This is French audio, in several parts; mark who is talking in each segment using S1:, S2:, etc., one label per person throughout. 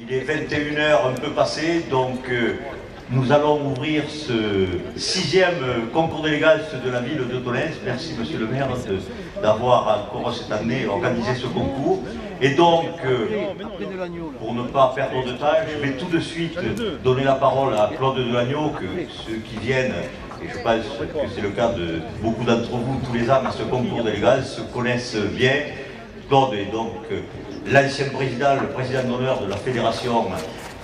S1: Il est 21 h un peu passé, donc nous allons ouvrir ce 6e concours d'élégance de la ville de Tolens. Merci Monsieur le maire d'avoir encore cette année organisé ce concours. Et donc, pour ne pas perdre de temps, je vais tout de suite donner la parole à Claude Delagneau, que ceux qui viennent, et je pense que c'est le cas de beaucoup d'entre vous, tous les ans à ce concours d'élégance, se connaissent bien. Claude est donc l'ancien président, le président d'honneur de la Fédération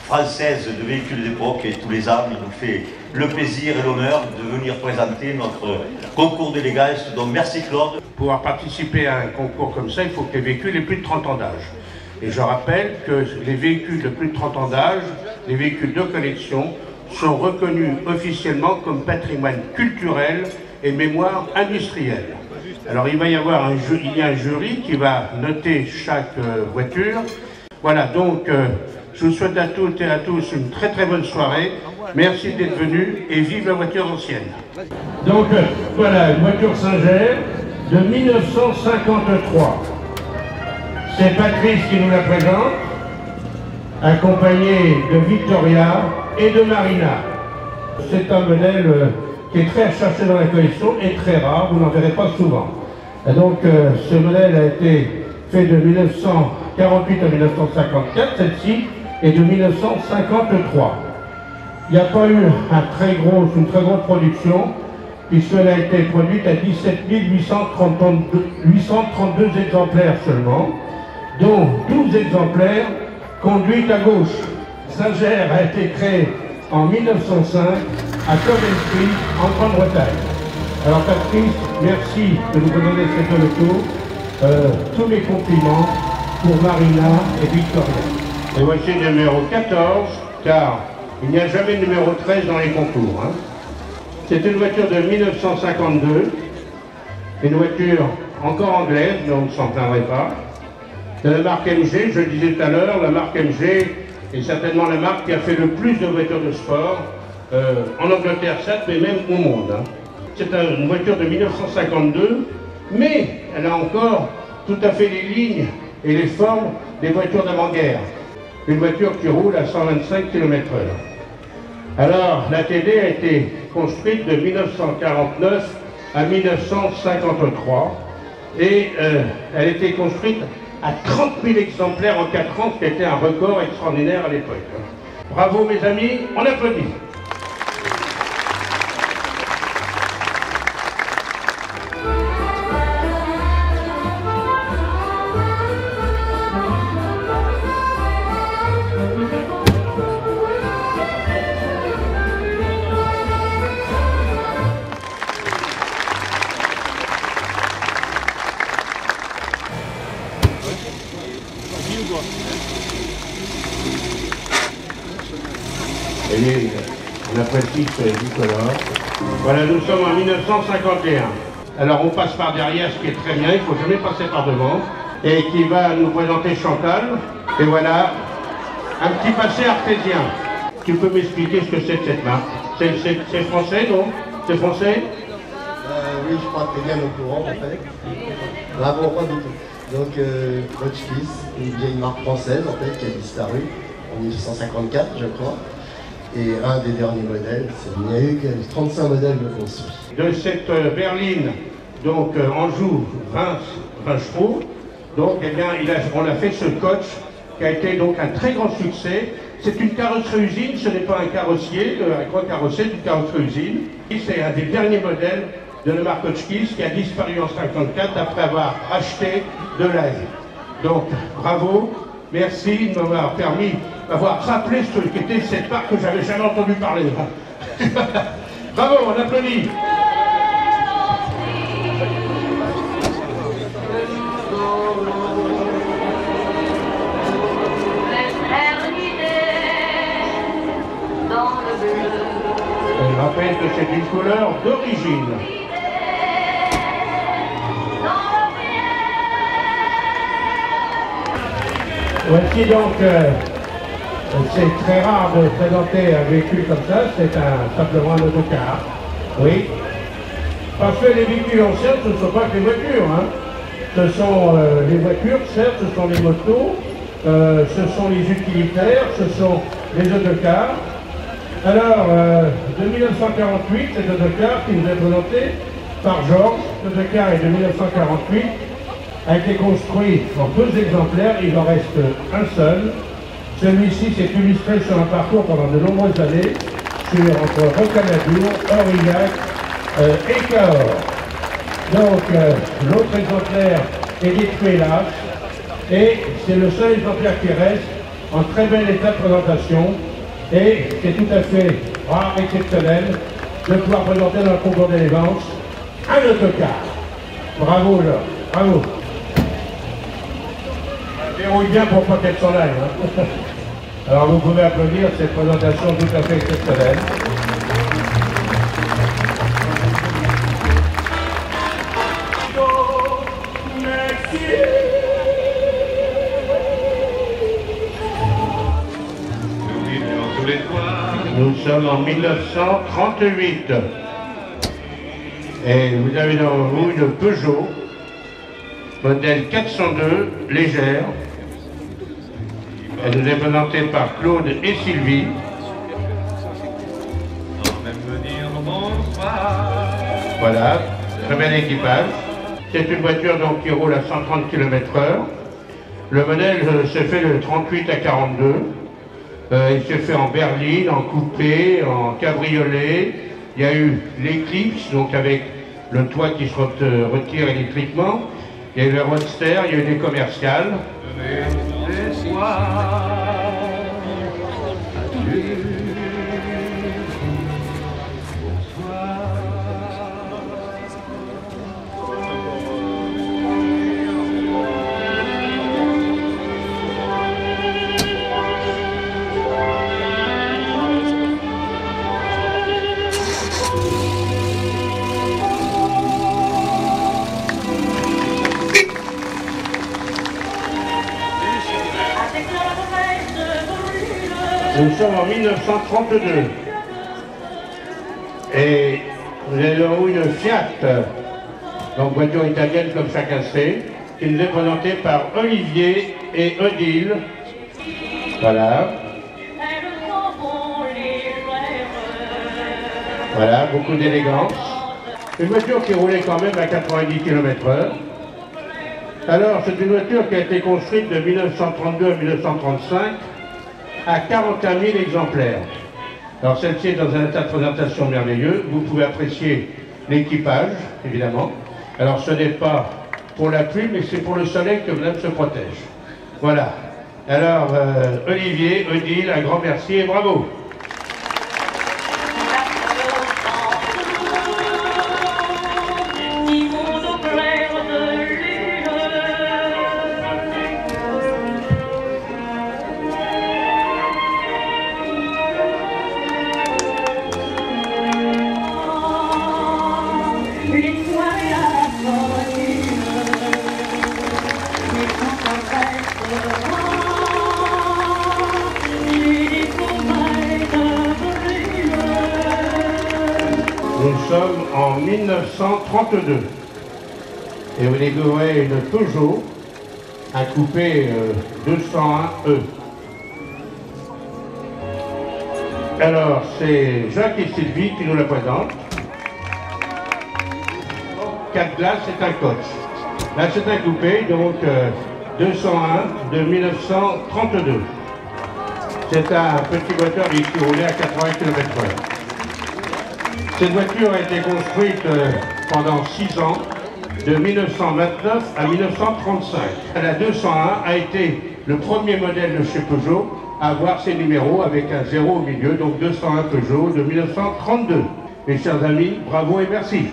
S1: française de véhicules d'époque, et tous les ans il nous fait le plaisir et l'honneur de venir présenter notre concours d'élégance. Donc merci Claude.
S2: Pour pouvoir participer à un concours comme ça, il faut que les véhicules aient plus de 30 ans d'âge. Et je rappelle que les véhicules de plus de 30 ans d'âge, les véhicules de collection, sont reconnus officiellement comme patrimoine culturel et mémoire industrielle. Alors il va y avoir un jury qui va noter chaque voiture. Voilà, donc je vous souhaite à toutes et à tous une très très bonne soirée. Merci d'être venus et vive la voiture ancienne. Donc voilà, une voiture Singer de 1953. C'est Patrice qui nous la présente, accompagné de Victoria et de Marina. C'est un modèle qui est très recherché dans la collection et très rare, vous n'en verrez pas souvent. Et donc ce modèle a été fait de 1948 à 1954, celle-ci est de 1953. Il n'y a pas eu une très grosse production, puisqu'elle a été produite à 17 832 exemplaires seulement, dont 12 exemplaires conduits à gauche. Singer a été créé en 1905 à Coventry, en Grande-Bretagne. Alors Patrice, merci de nous donner cette retour. Tous mes compliments pour Marina et Victoria. Et voici le numéro 14, car il n'y a jamais de numéro 13 dans les concours. Hein. C'est une voiture de 1952, une voiture encore anglaise, mais on ne s'en plaindrait pas. De la marque MG, je le disais tout à l'heure, la marque MG est certainement la marque qui a fait le plus de voitures de sport, en Angleterre certes, mais même au monde. Hein. C'est une voiture de 1952, mais elle a encore tout à fait les lignes et les formes des voitures d'avant-guerre. Une voiture qui roule à 125 km/h. Alors, la TD a été construite de 1949 à 1953 et elle a été construite à 30 000 exemplaires en 4 ans, ce qui était un record extraordinaire à l'époque. Bravo mes amis, on applaudit. Et on apprécie Nicolas. Voilà, nous sommes en 1951. Alors on passe par derrière, ce qui est très bien, il ne faut jamais passer par devant. Et qui va nous présenter Chantal. Et voilà, un petit passé artésien. Tu peux m'expliquer ce que c'est que cette marque? C'est français, non? C'est français?
S3: Oui, je crois que tu es bien au courant en fait. Bravo, pas du tout. Donc, Hotchkiss, une vieille marque française en fait qui a disparu en 1954, je crois. Et un des derniers modèles, il n'y a eu que 35 modèles de construits.
S2: De cette berline, donc Anjou 20 chevaux, donc eh bien, on a fait ce coach qui a été donc un très grand succès. C'est une carrosserie usine, ce n'est pas un carrossier, un grand carrossier, c'est une carrosserie usine. C'est un des derniers modèles de la marque Hotchkiss qui a disparu en 1954 après avoir acheté de l'Asie. Donc bravo, merci de m'avoir permis d'avoir rappelé ce qu'était cette marque que j'avais jamais entendu parler. Bravo, on applaudit. Je rappelle que c'est une couleur d'origine. Voici donc, c'est très rare de présenter un véhicule comme ça, c'est simplement un autocar. Oui. Parce que les véhicules anciens, ce ne sont pas que les voitures. Hein. Ce sont les voitures, certes, ce sont les motos, ce sont les utilitaires, ce sont les autocars. Alors, de 1948, cet autocar qui nous est présenté par Georges, l'autocar est de 1948, a été construit en 2 exemplaires, il en reste un seul. Celui-ci s'est illustré sur un parcours pendant de nombreuses années, entre Rocamadour, Aurillac et Cahors. Donc, l'autre exemplaire est détruit là, et c'est le seul exemplaire qui reste en très bel état de présentation, et c'est tout à fait rare, exceptionnel, de pouvoir présenter dans le concours d'élégance un autocar. Bravo, Georges, bravo. Verrouille bien pour pas qu'elle s'en aille. Hein. Alors vous pouvez applaudir cette présentation tout à fait exceptionnelle. Nous sommes en 1938 et vous avez devant vous une Peugeot modèle 402 légère. Elle nous est présentée par Claude et Sylvie. Voilà, très bel équipage. C'est une voiture donc qui roule à 130 km/h. Le modèle se fait de 38 à 42. Il se fait en berline, en coupé, en cabriolet. Il y a eu l'Eclipse, donc avec le toit qui se retire électriquement. Il y a eu le Roadster, il y a eu des commerciales. Nous sommes en 1932 et nous avons une Fiat, donc voiture italienne comme chacun sait, qui nous est présentée par Olivier et Odile. Voilà. Voilà, beaucoup d'élégance. Une voiture qui roulait quand même à 90 km/h. Alors, c'est une voiture qui a été construite de 1932 à 1935. À 41 000 exemplaires. Alors celle-ci est dans un état de présentation merveilleux. Vous pouvez apprécier l'équipage, évidemment. Alors ce n'est pas pour la pluie, mais c'est pour le soleil que madame se protège. Voilà. Alors Olivier, Odile, un grand merci et bravo. Nous sommes en 1932 et vous découvrez une Peugeot, un coupé 201E. Alors c'est Jacques et Sylvie qui nous la présentent. 4 glaces, c'est un coach. Là c'est un coupé, donc 201 de 1932. C'est un petit moteur qui roulait à 80 km/h. Cette voiture a été construite pendant 6 ans, de 1929 à 1935. La 201 a été le premier modèle de chez Peugeot à avoir ses numéros avec un 0 au milieu, donc 201 Peugeot de 1932. Mes chers amis, bravo et merci.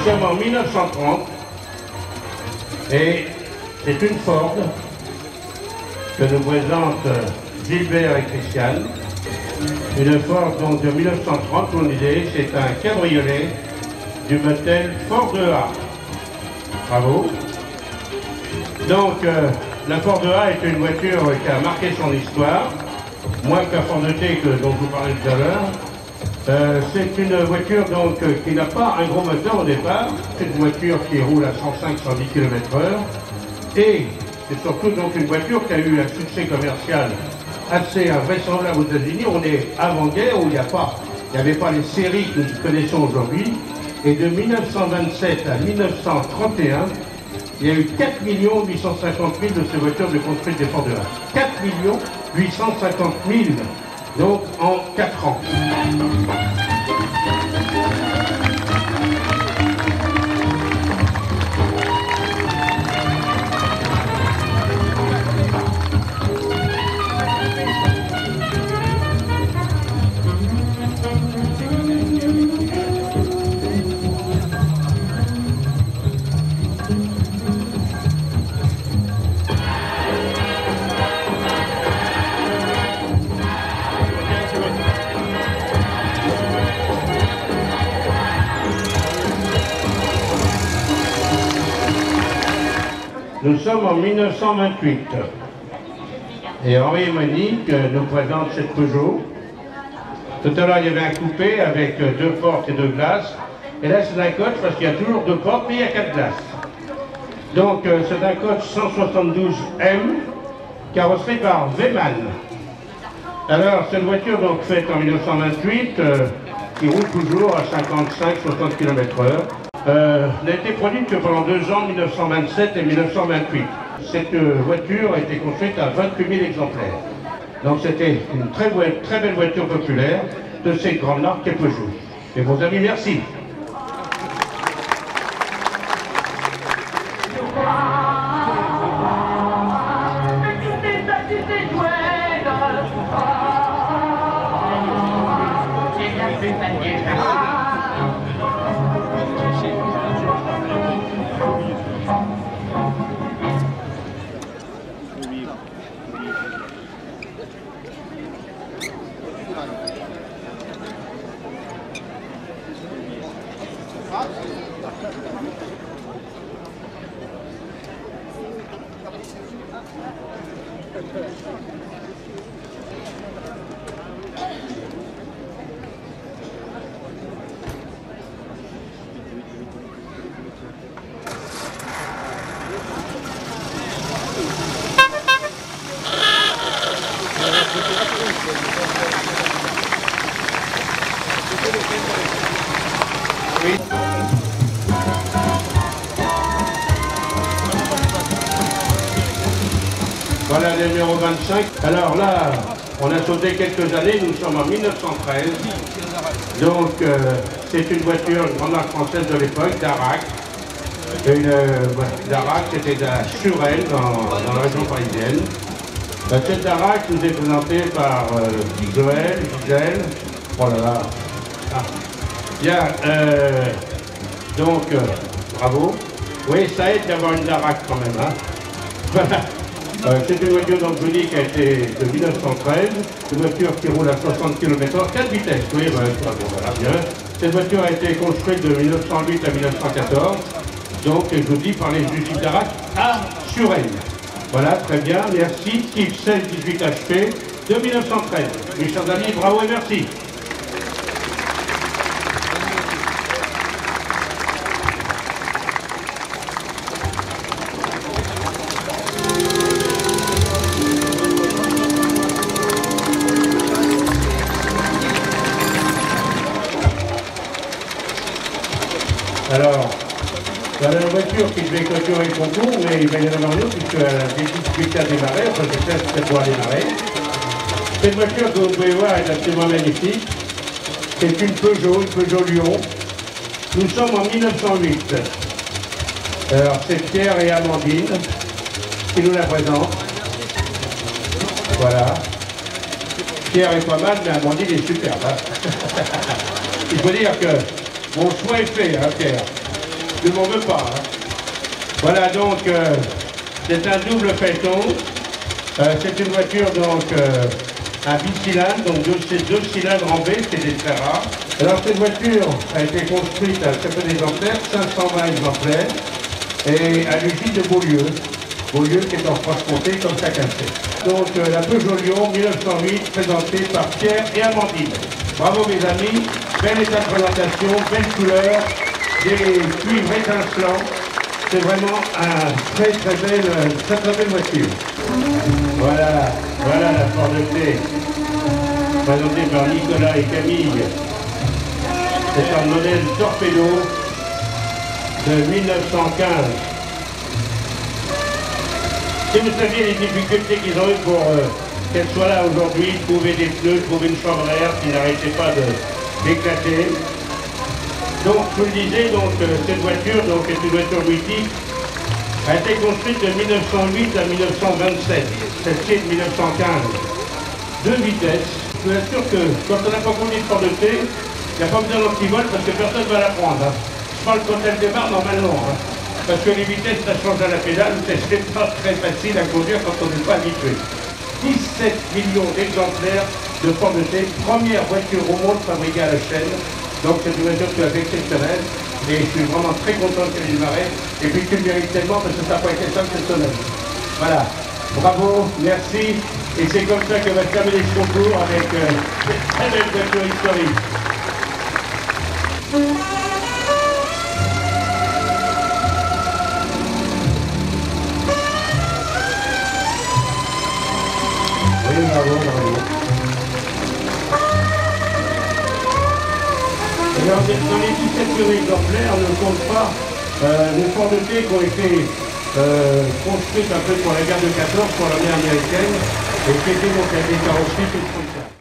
S2: sommes en 1930 et c'est une Ford que nous présente Gilbert et Christiane. Une Ford donc de 1930, on disait, c'est un cabriolet du modèle Ford A. Bravo. Donc la Ford A est une voiture qui a marqué son histoire, moins que la Ford T dont je vous parlais tout à l'heure. C'est une voiture donc qui n'a pas un gros moteur au départ, c'est une voiture qui roule à 105-110 km/h et c'est surtout donc une voiture qui a eu un succès commercial assez invraisemblable aux États-Unis. On est avant-guerre où il n'y avait pas les séries que nous connaissons aujourd'hui. Et de 1927 à 1931, il y a eu 4 850 000 de ces voitures de construites des Ford A. 4 850 000, donc en 4 ans. Nous sommes en 1928 et Henri et Monique nous présentent cette Peugeot. Tout à l'heure il y avait un coupé avec 2 portes et 2 glaces et là c'est un coach parce qu'il y a toujours 2 portes mais il y a 4 glaces. Donc c'est un coach 172M carrossé par Weymann. Alors cette voiture donc faite en 1928 qui roule toujours à 55-60 km/h. N'a été produite que pendant 2 ans, 1927 et 1928. Cette voiture a été construite à 28 000 exemplaires. Donc c'était une très belle voiture populaire de cette grande marque qu'est Peugeot. Et vos amis, merci. Voilà le numéro 25. Alors là, on a sauté quelques années, nous sommes en 1913. Donc c'est une voiture, une grande marque française de l'époque, Darracq. Darracq, c'était à Suresnes, dans la région parisienne. Cette Darracq nous est présentée par Joël, Gisèle. Oh là là. Ah. Bien, donc, bravo. Oui, ça aide d'avoir une Darracq quand même. Hein. Voilà. C'est une voiture, donc je vous dis, qui a été de 1913, une voiture qui roule à 60 km/h, 4 vitesses, oui, voilà, bien. Cette voiture a été construite de 1908 à 1914, donc je vous dis par les usines Darracq à Suresnes. Voilà, très bien, merci, type 16-18 HP de 1913. Mes chers amis, bravo et merci. Alors, voilà une voiture qui devait clôturer le concours, mais il va y en avoir une autre puisqu'elle a des difficultés à démarrer, enfin je sais que c'est pour démarrer. Cette voiture que vous pouvez voir est absolument magnifique. C'est une Peugeot Lyon. Nous sommes en 1908. Alors c'est Pierre et Amandine qui nous la présentent. Voilà. Pierre est pas mal, mais Amandine est superbe. Hein. Il faut dire que mon choix est fait, hein, Pierre. ne m'en veux pas. Hein. Voilà donc, c'est un double phaéton. C'est une voiture donc un bicylindre, donc deux cylindres en B, c'est des très rares. Alors cette voiture a été construite à très peu d'exemplaires, 520 exemplaires, et à l'usine de Beaulieu. Beaulieu qui est en Franche-Comté, comme chacun sait. Donc la Peugeot Lyon 1908, présentée par Pierre et Amandine. Bravo mes amis, bel état de présentation, belle couleur, des cuivres étincelants. C'est vraiment un très belle voiture. Voilà la Ford T, présentée par Nicolas et Camille. C'est un modèle Torpedo de 1915. Si vous saviez les difficultés qu'ils ont eues pour qu'elle soit là aujourd'hui, trouver des pneus, trouver une chambre à air qui n'arrêtait pas d'éclater. Donc, je vous le disais, cette voiture est une voiture mythique, a été construite de 1908 à 1927, celle-ci est de 1915. 2 vitesses. Je vous assure que quand on n'a pas conduit de Ford T, il n'y a pas besoin d'antivol parce que personne ne va la prendre. Hein. Je parle quand elle démarre normalement. Hein. Parce que les vitesses, ça change à la pédale, c'est pas très facile à conduire quand on n'est pas habitué. 17 millions d'exemplaires de Ford T, première voiture au monde fabriquée à la chaîne. Donc c'est une voiture qui est exceptionnelle et je suis vraiment très content qu'elle démarre. Et puis tu le mérites tellement parce que ça n'a pas été simple cette semaine. Voilà, bravo, merci. Et c'est comme ça que va se terminer ce concours avec cette très belle voiture historique.
S3: Oui, bravo.
S2: Alors, dans les 17 millions d'exemplaires, on ne compte pas les Ford T qui ont été construites un peu pour la guerre de 14, pour l'armée américaine, et qui étaient donc avec des carrosseries toutes comme ça.